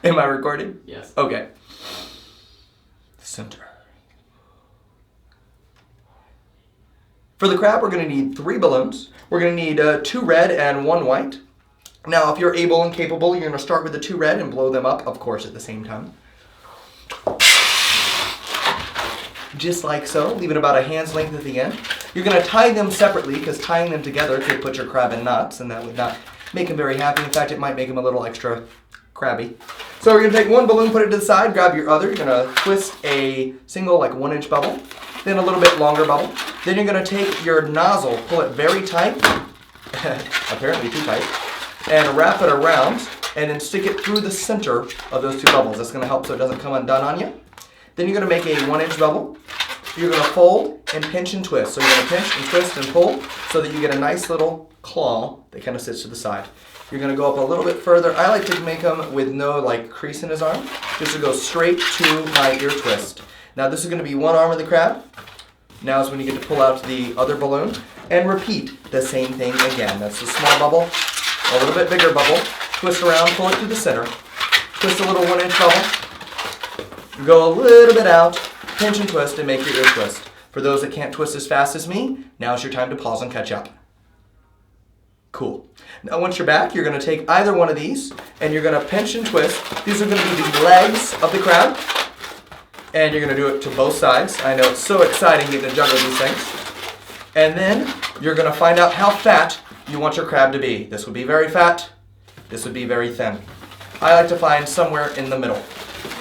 Am I recording? Yes. Okay. Center. For the crab, we're going to need 3 balloons. We're going to need 2 red and 1 white. Now, if you're able and capable, you're going to start with the 2 red and blow them up, of course, at the same time. Just like so, leaving about a hand's length at the end. You're going to tie them separately, because tying them together could put your crab in knots, and that would not make him very happy. In fact, it might make him a little extra crabby. So we're going to take 1 balloon, put it to the side, grab your other. You're going to twist a single, like 1-inch bubble, then a little bit longer bubble. Then you're going to take your nozzle, pull it very tight, apparently too tight, and wrap it around, and then stick it through the center of those 2 bubbles. That's going to help so it doesn't come undone on you. Then you're going to make a 1-inch bubble. You're going to fold and pinch and twist. So you're going to pinch and twist and pull so that you get a nice little claw that kind of sits to the side. You're going to go up a little bit further. I like to make them with no like crease in his arm, just to go straight to my ear twist. Now this is going to be 1 arm of the crab. Now is when you get to pull out the other balloon and repeat the same thing again. That's a small bubble, a little bit bigger bubble, twist around, pull it to the center, twist a little 1-inch bubble, go a little bit out, pinch and twist, and make your ear twist. For those that can't twist as fast as me, now's your time to pause and catch up. Cool. Now once you're back, you're going to take either one of these, and you're going to pinch and twist. These are going to be the legs of the crab, and you're going to do it to both sides. I know it's so exciting getting to juggle these things. And then you're going to find out how fat you want your crab to be. This would be very fat. This would be very thin. I like to find somewhere in the middle.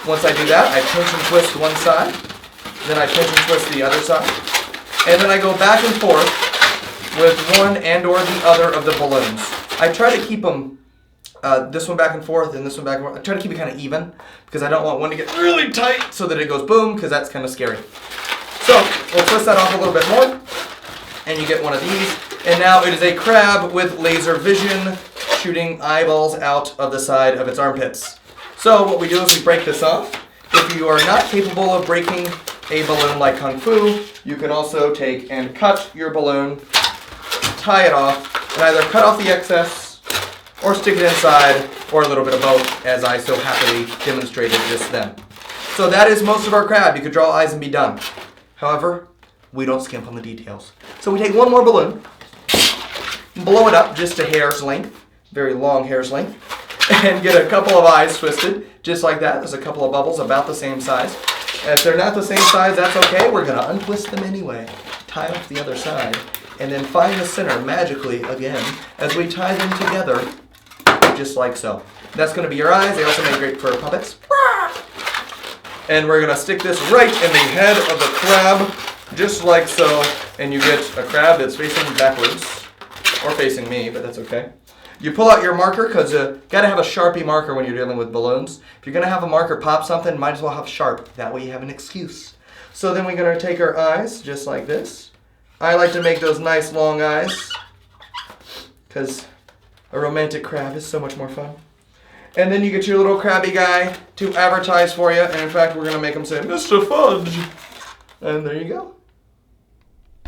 Once I do that, I pinch and twist one side, then I pinch and twist the other side, and then I go back and forth with one and or the other of the balloons. I try to keep them, this one back and forth and this one back and forth. I try to keep it kind of even because I don't want one to get really tight so that it goes boom, because that's kind of scary. So we'll twist that off a little bit more, and you get one of these. And now it is a crab with laser vision shooting eyeballs out of the side of its armpits. So what we do is we break this off. If you are not capable of breaking a balloon like Kung Fu, you can also take and cut your balloon, tie it off, and either cut off the excess or stick it inside, or a little bit of both, as I so happily demonstrated just then. So that is most of our crab. You could draw eyes and be done. However, we don't skimp on the details. So we take 1 more balloon, blow it up just a hair's length, very long hair's length, and get a couple of eyes twisted, just like that. There's a couple of bubbles about the same size. If they're not the same size, that's okay. We're going to untwist them anyway. Tie off the other side, and then find the center magically again as we tie them together, just like so. That's going to be your eyes. They also make great for puppets. And we're going to stick this right in the head of the crab, just like so, and you get a crab that's facing backwards, or facing me, but that's okay. You pull out your marker, because you got to have a Sharpie marker when you're dealing with balloons. If you're going to have a marker pop something, might as well have sharp. That way you have an excuse. So then we're going to take our eyes, just like this. I like to make those nice long eyes, because a romantic crab is so much more fun. And then you get your little crabby guy to advertise for you. And in fact, we're going to make him say, Mr. Fudge. And there you go.